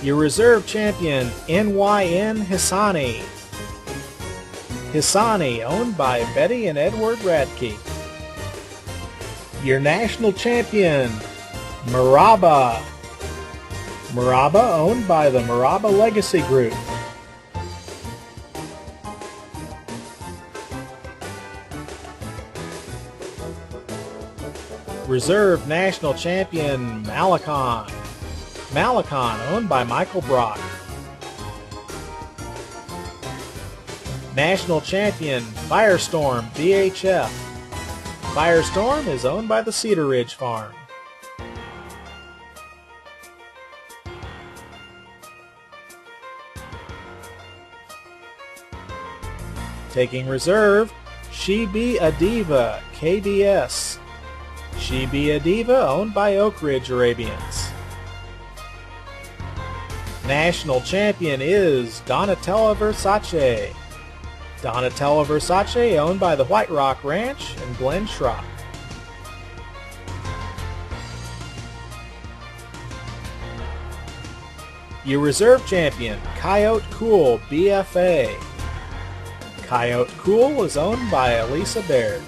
Your reserve champion, NYN Hisani. Hisani, owned by Betty and Edward Radke. Your national champion, Maraba. Maraba, owned by the Maraba Legacy Group. Reserve national champion, Malakon. Malakon, owned by Michael Brock. National champion, Firestorm VHF. Firestorm is owned by the Cedar Ridge Farm. Taking reserve, She Be a Diva KBS. She Be a Diva, owned by Oak Ridge Arabians. National champion is Donatella Versace. Donatella Versace, owned by the White Rock Ranch and Glen Schrock. Your reserve champion, Coyote Cool BFA. Coyote Cool is owned by Elisa Baird.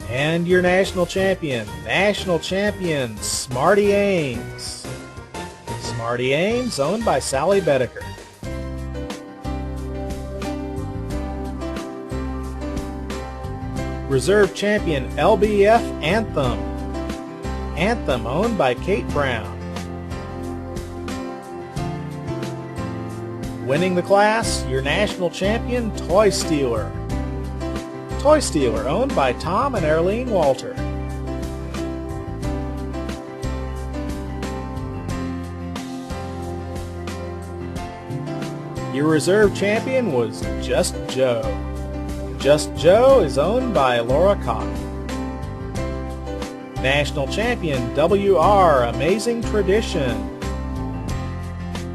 And your national champion, Smarty Ames. Smarty Ames, owned by Sally Bedecker. Reserve champion, LBF Anthem. Anthem, owned by Kate Brown. Winning the class, your national champion, Toy Stealer. Toy Stealer, owned by Tom and Arlene Walter. Your reserve champion was Just Joe. Just Joe is owned by Laura Koch. National champion, WR Amazing Tradition.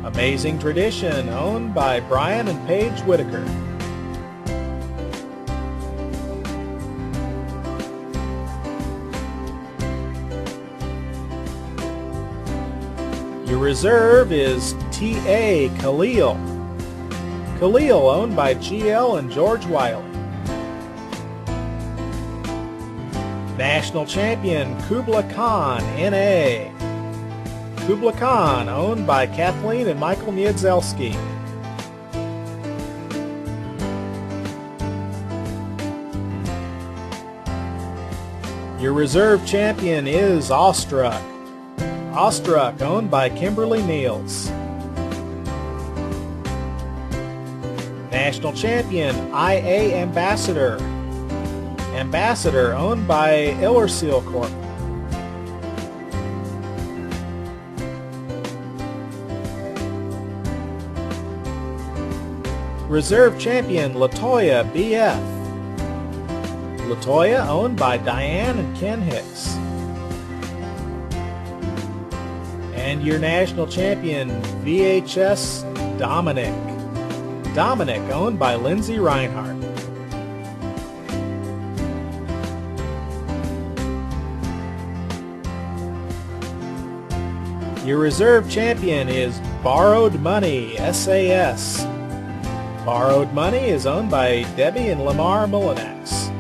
Amazing Tradition, owned by Brian and Paige Whitaker. Your reserve is T.A. Khalil. Khalil, owned by GL and George Wiley. National champion, Kubla Khan, N.A. Kubla Khan, owned by Kathleen and Michael Niedzelski. Your reserve champion is Awestruck. Awestruck, owned by Kimberly Niels. National champion, IA Ambassador. Ambassador, owned by Illerseal Corp. Reserve champion, Latoya BF. Latoya, owned by Diane and Ken Hicks. And your national champion, VHS Dominic. Dominic, owned by Lindsay Reinhardt. Your reserve champion is Borrowed Money, SAS. Borrowed Money is owned by Debbie and Lamar Mullinex.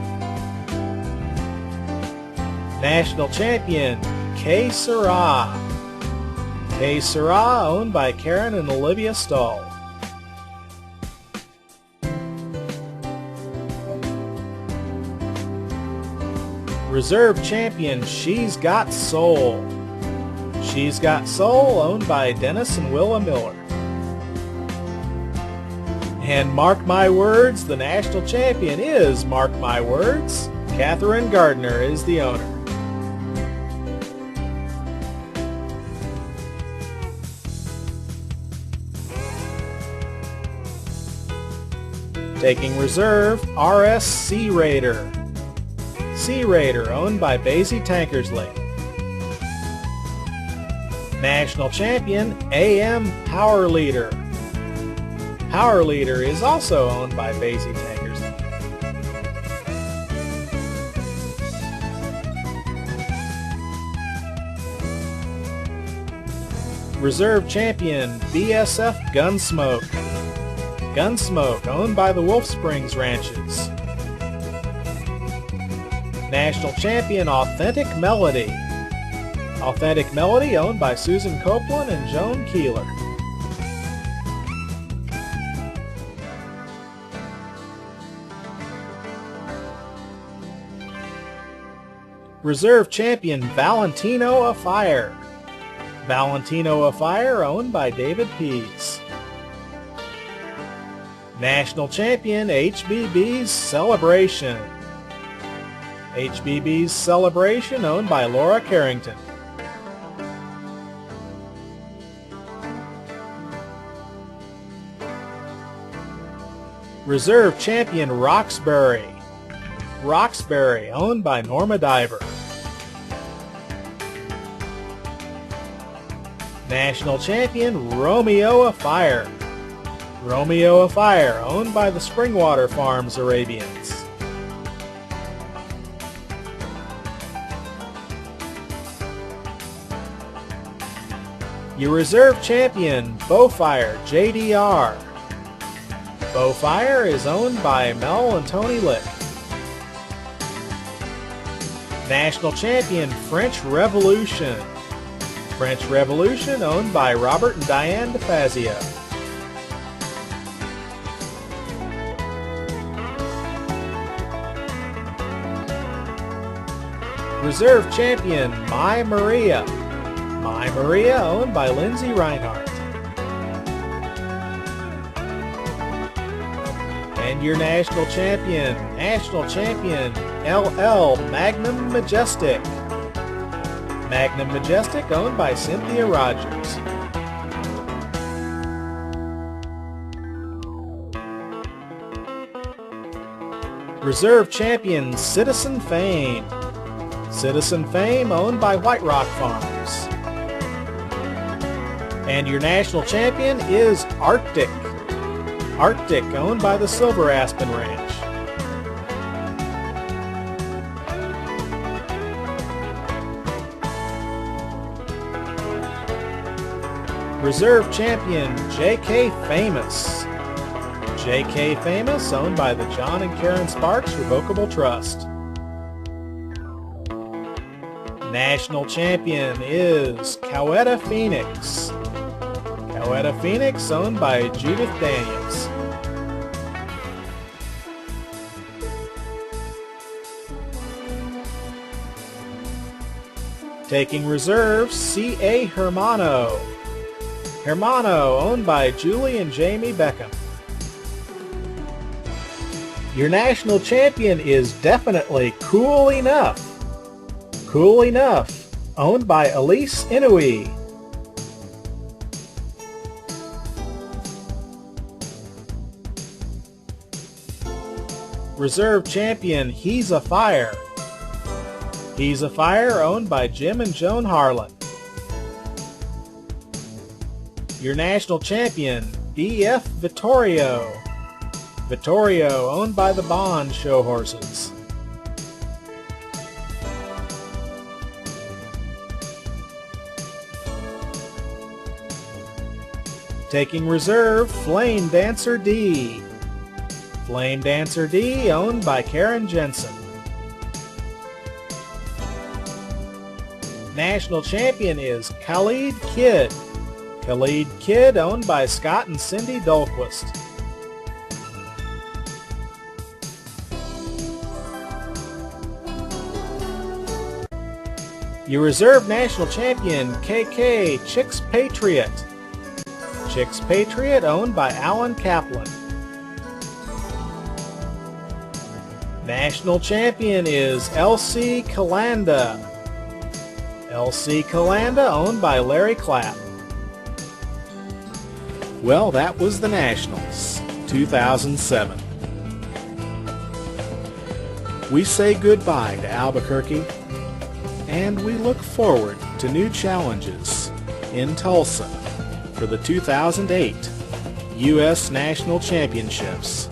National champion, K. Sarah. K. Sarah, owned by Karen and Olivia Stahl. Reserve champion, She's Got Soul. She's Got Soul, owned by Dennis and Willa Miller. And mark my words, the national champion is, mark my words, Catherine Gardner is the owner. Taking reserve, RS Sea Raider. Sea Raider, owned by Basie Tankersley. National champion, AM Power Leader. Power Leader is also owned by Basie Tankersley. Reserve champion BSF Gunsmoke. Gunsmoke, owned by the Wolf Springs Ranches. National champion Authentic Melody. Authentic Melody, owned by Susan Copeland and Joan Keeler. Reserve champion Valentino Afire. Valentino Afire, owned by David Pease. National champion HBB's Celebration. HBB's Celebration, owned by Laura Carrington. Reserve champion Roxbury. Roxbury, owned by Norma Diver. National champion Romeo Afire. Romeo Afire, owned by the Springwater Farms Arabians. Your reserve champion Bowfire JDR. Bowfire is owned by Mel and Tony Lick. National champion French Revolution. French Revolution, owned by Robert and Diane DeFazio. Reserve champion My Maria. My Maria, owned by Lindsay Reinhardt. And your national champion LL Magnum Majestic. Magnum Majestic, owned by Cynthia Rogers. Reserve champion Citizen Fame. Citizen Fame, owned by White Rock Farms. And your national champion is Arctic. Arctic, owned by the Silver Aspen Ranch. Reserve champion J.K. Famous. J.K. Famous, owned by the John and Karen Sparks Revocable Trust. National champion is Coweta Phoenix. Coweta Phoenix, owned by Judith Daniels. Taking reserve, C.A. Hermano. Hermano, owned by Julie and Jamie Beckham. Your national champion is definitely Cool Enough. Cool Enough, owned by Elise Inouye. Reserve champion He's a Fire. He's a Fire, owned by Jim and Joan Harlan. Your national champion, B.F. Vittorio. Vittorio, owned by the Bond Show Horses. Taking reserve, Flame Dancer D. Flame Dancer D, owned by Karen Jensen. National champion is Khalid Kidd. Khalid Kidd, owned by Scott and Cindy Dolquist. Your reserve national champion, KK Chicks Patriot. Chicks Patriot, owned by Alan Kaplan. National champion is LC Calanda. LC Calanda, owned by Larry Clapp. Well, that was the Nationals, 2007. We say goodbye to Albuquerque, and we look forward to new challenges in Tulsa for the 2008 U.S. National Championships.